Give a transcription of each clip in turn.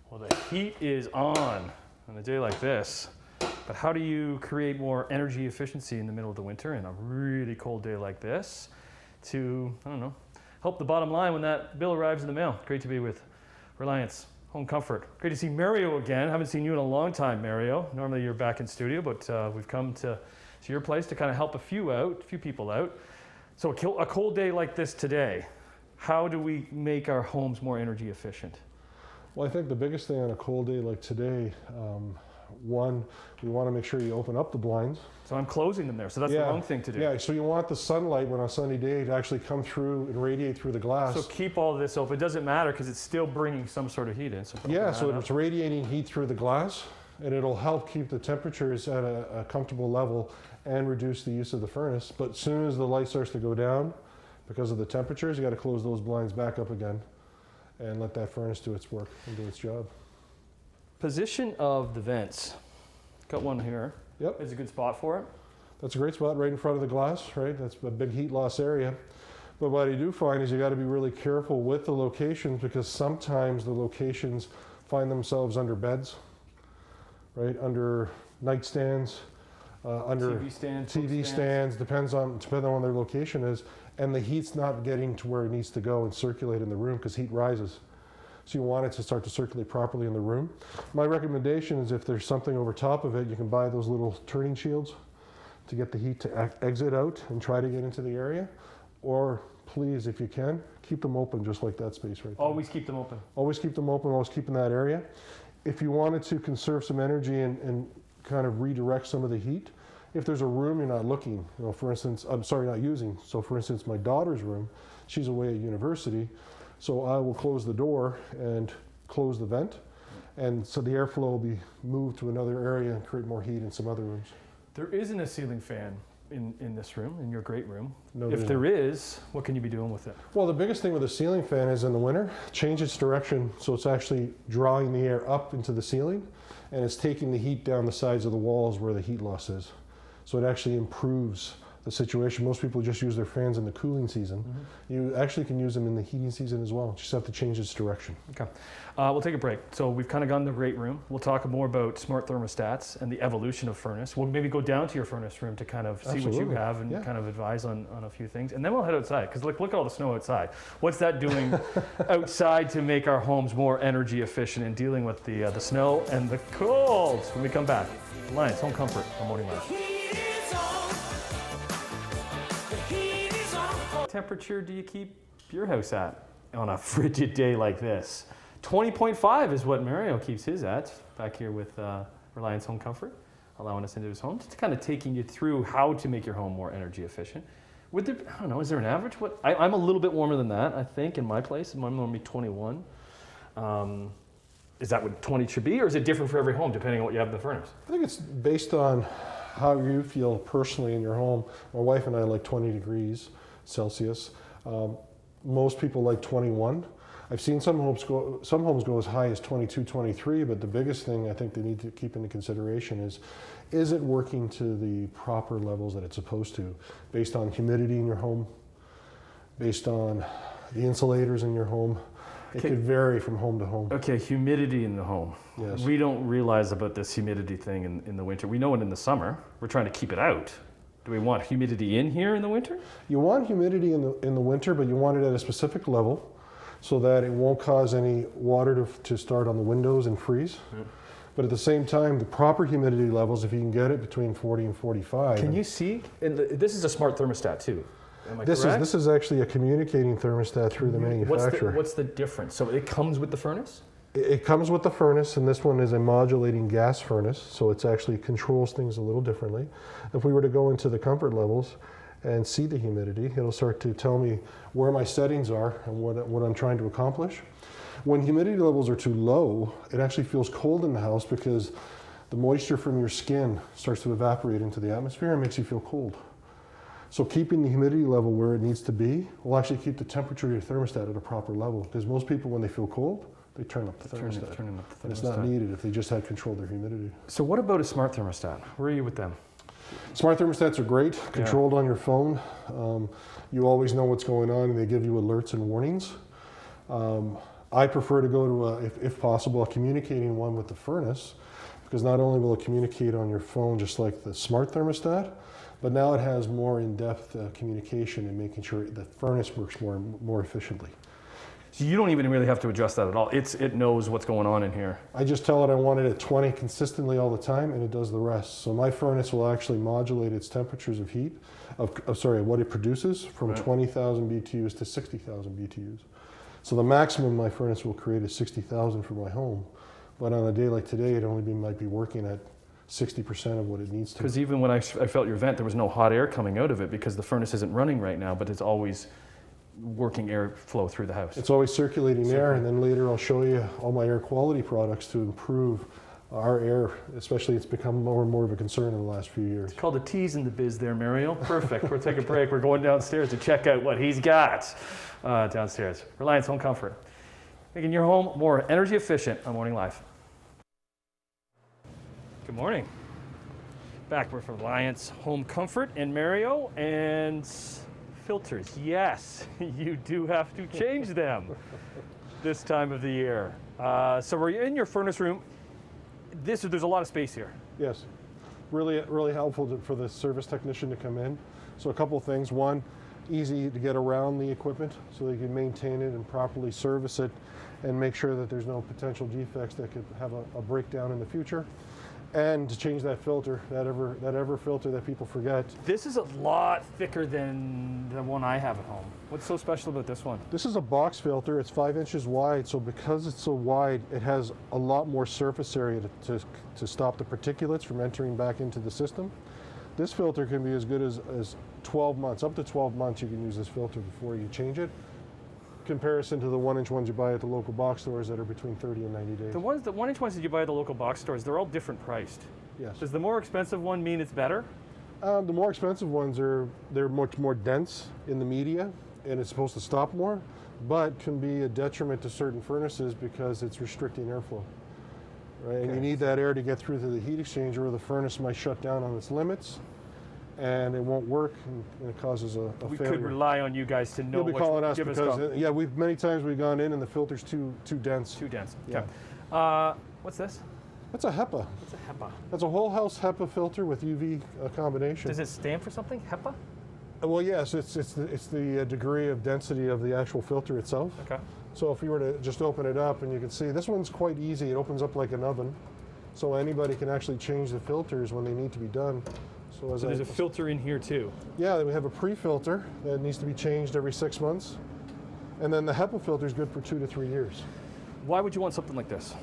Well, the heat is on a day like this, but how do you create more energy efficiency in the middle of the winter in a really cold day like this to, I don't know, help the bottom line when that bill arrives in the mail? Great to be with Reliance Home Comfort. Great to see Mario again. Haven't seen you in a long time, Mario. Normally you're back in studio, but we've come to your place to kind of help a few people out. So a cold day like this today, how do we make our homes more energy efficient? Well, I think the biggest thing on a cold day like today, one, we want to make sure you open up the blinds. So I'm closing them there, so that's the wrong thing to do. Yeah, so you want the sunlight when on a sunny day to actually come through and radiate through the glass. So keep all this open. It doesn't matter because it's still bringing some sort of heat in. So it's radiating heat through the glass, and it'll help keep the temperatures at a comfortable level and reduce the use of the furnace. But as soon as the light starts to go down, because of the temperatures, you got to close those blinds back up again and let that furnace do its work and do its job. Position of the vents. Got one here. Yep. Is a good spot for it. That's a great spot right in front of the glass, right? That's a big heat loss area. But what you do find is you got to be really careful with the locations, because sometimes the locations find themselves under beds, right? Under nightstands, under TV stands, depending on their location is, and the heat's not getting to where it needs to go and circulate in the room because heat rises. So you want it to start to circulate properly in the room. My recommendation is if there's something over top of it, you can buy those little turning shields to get the heat to exit out and try to get into the area. Or please, if you can, keep them open just like that space right there. Always keep them open. Always keep them open, always keep in that area. If you wanted to conserve some energy and kind of redirect some of the heat, if there's a room you're not looking, for instance, not using. So for instance, my daughter's room, she's away at university, so I will close the door and close the vent, and so the airflow will be moved to another area and create more heat in some other rooms. There isn't a ceiling fan in this room, in your great room. No, if there is, what can you be doing with it? Well, the biggest thing with a ceiling fan is in the winter, change its direction so it's actually drawing the air up into the ceiling, and it's taking the heat down the sides of the walls where the heat loss is. So it actually improves the situation. Most people just use their fans in the cooling season. Mm-hmm. You actually can use them in the heating season as well. Just have to change its direction. Okay. We'll take a break. So we've kind of gone to the great room. We'll talk more about smart thermostats and the evolution of furnace. We'll maybe go down to your furnace room to kind of see what you have and kind of advise on a few things. And then we'll head outside, because look at all the snow outside. What's that doing outside to make our homes more energy efficient in dealing with the snow and the cold? When we come back, Reliance Home Comfort, our morning live. What temperature do you keep your house at on a frigid day like this? 20.5 is what Mario keeps his at, back here with Reliance Home Comfort, allowing us into his home, just kind of taking you through how to make your home more energy efficient. I don't know, is there an average? I'm a little bit warmer than that, I think, in my place. I'm normally 21. Is that what 20 should be, or is it different for every home, depending on what you have in the furnace? I think it's based on how you feel personally in your home. My wife and I like 20 degrees Celsius. Most people like 21. I've seen some homes go as high as 22, 23, but the biggest thing I think they need to keep into consideration is it working to the proper levels that it's supposed to, based on humidity in your home, based on the insulators in your home. It could vary from home to home. Okay, humidity in the home. Yes. We don't realize about this humidity thing in the winter. We know it in the summer. We're trying to keep it out. Do we want humidity in here in the winter? You want humidity in the winter, but you want it at a specific level so that it won't cause any water to start on the windows and freeze. Yeah. But at the same time, the proper humidity levels, if you can get it between 40 and 45. Can you see? And this is a smart thermostat too. Am I correct? This is actually a communicating thermostat through the manufacturer. What's the difference? So it comes with the furnace? It comes with the furnace, and this one is a modulating gas furnace, so it actually controls things a little differently. If we were to go into the comfort levels and see the humidity, it'll start to tell me where my settings are and what I'm trying to accomplish. When humidity levels are too low, it actually feels cold in the house because the moisture from your skin starts to evaporate into the atmosphere and makes you feel cold. So keeping the humidity level where it needs to be will actually keep the temperature of your thermostat at a proper level, because most people, when they feel cold, they turn up the thermostat. And it's not needed if they just had control of their humidity. So what about a smart thermostat? Where are you with them? Smart thermostats are great, controlled on your phone. You always know what's going on, and they give you alerts and warnings. I prefer to go to, if possible, a communicating one with the furnace, because not only will it communicate on your phone just like the smart thermostat, but now it has more in-depth communication and making sure the furnace works more efficiently. So you don't even really have to adjust that at all. It knows what's going on in here. I just tell it I want it at 20 consistently all the time, and it does the rest. So my furnace will actually modulate its temperatures of heat, what it produces from 20,000 BTUs to 60,000 BTUs. So the maximum my furnace will create is 60,000 for my home. But on a day like today, it only might be working at 60% of what it needs to. Because even when I felt your vent, there was no hot air coming out of it because the furnace isn't running right now, but it's always working airflow through the house. It's always circulating air, and then later I'll show you all my air quality products to improve our air, especially it's become more and more of a concern in the last few years. It's called a tease in the biz there, Mario. Perfect. We'll take a break. We're going downstairs to check out what he's got downstairs. Reliance Home Comfort. Making your home more energy efficient on Morning Live. Good morning. Back with Reliance Home Comfort and Mario, and filters. Yes, you do have to change them this time of the year. So we're in your furnace room. There's a lot of space here. Yes, really helpful for the service technician to come in. So a couple of things. One, easy to get around the equipment so they can maintain it and properly service it and make sure that there's no potential defects that could have a breakdown in the future. And to change that filter, that ever filter that people forget. This is a lot thicker than the one I have at home. What's so special about this one? This is a box filter. It's 5 inches wide, so because it's so wide, it has a lot more surface area to stop the particulates from entering back into the system. This filter can be as good as 12 months. Up to 12 months you can use this filter before you change it. Comparison to the 1-inch ones you buy at the local box stores that are between 30 and 90 days. The 1-inch ones that you buy at the local box stores, they're all different priced. Yes. Does the more expensive one mean it's better? The more expensive ones they're much more dense in the media, and it's supposed to stop more, but can be a detriment to certain furnaces because it's restricting airflow. Right? Okay. And you need that air to get through to the heat exchanger, or the furnace might shut down on its limits, and it won't work, and it causes a failure. We could rely on you guys to know. You'll be calling us because many times we've gone in and the filter's too dense. Too dense. Yeah. Okay. What's this? That's a HEPA. What's a HEPA? That's a whole house HEPA filter with UV combination. Does it stand for something? HEPA? Well, yes. It's the degree of density of the actual filter itself. Okay. So if you were to just open it up, and you can see this one's quite easy. It opens up like an oven, so anybody can actually change the filters when they need to be done. So there's a filter in here too. Yeah, we have a pre-filter that needs to be changed every 6 months. And then the HEPA filter is good for 2 to 3 years. Why would you want something like this?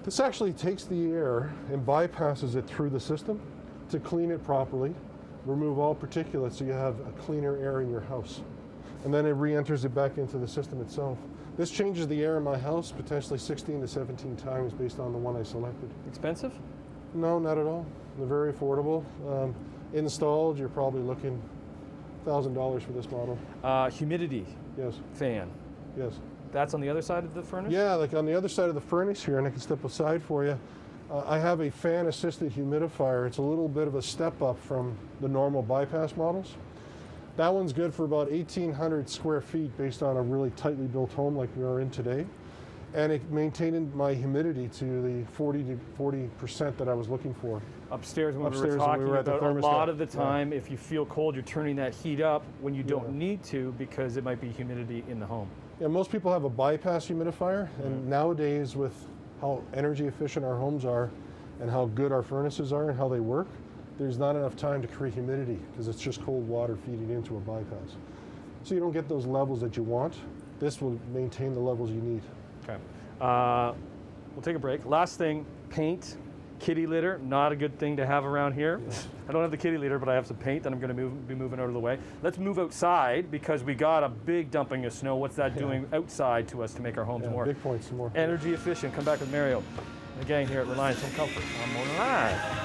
This actually takes the air and bypasses it through the system to clean it properly, remove all particulates so you have a cleaner air in your house. And then it re-enters it back into the system itself. This changes the air in my house potentially 16 to 17 times based on the one I selected. Expensive? No, not at all. They're very affordable. Installed, you're probably looking $1,000 for this model. Humidity. Yes. Fan. Yes. That's on the other side of the furnace? Yeah, like on the other side of the furnace here, and I can step aside for you. I have a fan-assisted humidifier. It's a little bit of a step up from the normal bypass models. That one's good for about 1,800 square feet based on a really tightly built home like we are in today. And it maintained my humidity to the 40% that I was looking for. Upstairs when we were talking about a lot of the time, if you feel cold, you're turning that heat up when you don't need to because it might be humidity in the home. Yeah, most people have a bypass humidifier, and nowadays with how energy efficient our homes are and how good our furnaces are and how they work, there's not enough time to create humidity because it's just cold water feeding into a bypass. So you don't get those levels that you want. This will maintain the levels you need. Okay. We'll take a break. Last thing, paint, kitty litter, not a good thing to have around here. Yeah. I don't have the kitty litter, but I have some paint that I'm going to be moving out of the way. Let's move outside because we got a big dumping of snow. What's that doing outside to us to make our homes more big points, more energy efficient? Come back with Mario and the gang here at Reliance Home Comfort on Morning Live.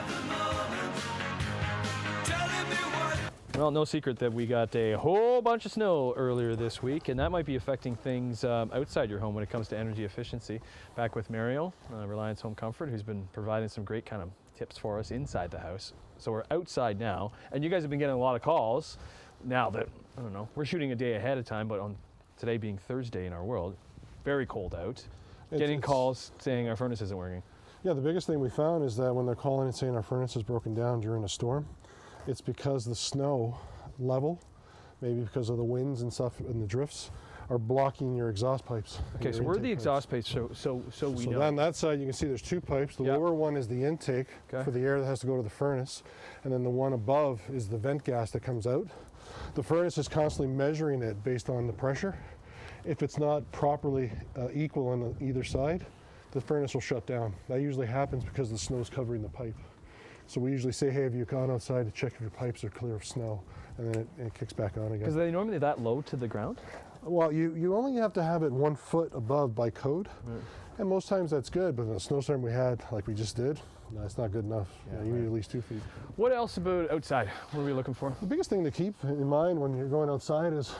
Well, no secret that we got a whole bunch of snow earlier this week, and that might be affecting things outside your home when it comes to energy efficiency. Back with Mario, Reliance Home Comfort, who's been providing some great kind of tips for us inside the house. So we're outside now, and you guys have been getting a lot of calls now that, I don't know, we're shooting a day ahead of time, but on today being Thursday in our world, very cold out, It's- calls saying our furnace isn't working. Yeah, the biggest thing we found is that when they're calling and saying our furnace is broken down during a storm, it's because the snow level, maybe because of the winds and stuff and the drifts, are blocking your exhaust pipes. and Okay, your so where are the intake pipes. exhaust pipes? So we So know. on that side, you can see there's two pipes. The Yep. lower one is the intake Okay. for the air that has to go to the furnace, and then the one above is the vent gas that comes out. The furnace is constantly measuring it based on the pressure. If it's not properly equal on either side, the furnace will shut down. That usually happens because the snow's covering the pipe. So we usually say, hey, have you gone outside to check if your pipes are clear of snow? And then it kicks back on Because again. are they normally that low to the ground? Well, you only have to have it 1 foot above by code. Right. And most times that's good, but in the snowstorm we had, like we just did, no, it's not good enough. Yeah, You right. need at least 2 feet. What else about outside? What are we looking for? The biggest thing to keep in mind when you're going outside is,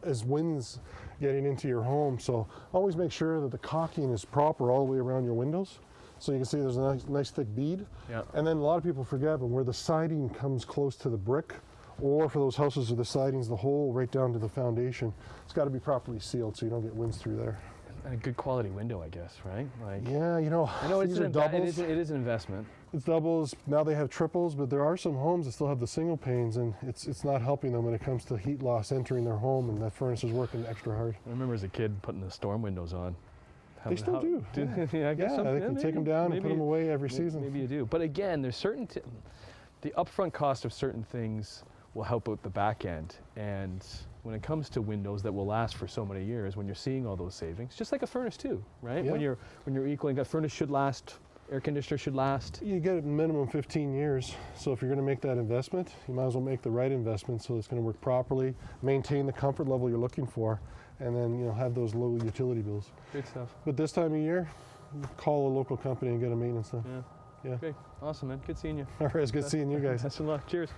is winds getting into your home. So always make sure that the caulking is proper all the way around your windows. So you can see there's a nice thick bead. Yeah. And then a lot of people forget, but where the siding comes close to the brick, or for those houses where the siding's the hole right down to the foundation, it's got to be properly sealed so you don't get winds through there. And a good quality window, I guess, right? Like, Yeah, I know it's these are doubles. it is an investment. It's doubles. Now they have triples, but there are some homes that still have the single panes, and it's not helping them when it comes to heat loss entering their home, and that furnace is working extra hard. I remember as a kid putting the storm windows on. They still do. Yeah, I guess Yeah, some- they can take them down and put them away every Maybe- season. Maybe you do. But again, there's certain, the upfront cost of certain things will help out the back end. And when it comes to windows that will last for so many years, when you're seeing all those savings, just like a furnace too, right? Yeah. When you're equaling, a furnace should last, air conditioner should last. You get a minimum 15 years. So if you're going to make that investment, you might as well make the right investment so it's going to work properly, maintain the comfort level you're looking for, and then have those low utility bills. Good stuff. But this time of year, call a local company and get a maintenance done. Yeah. Yeah. Okay. Awesome, man. Good seeing you. All right, it's good seeing you guys. Best of luck. Cheers.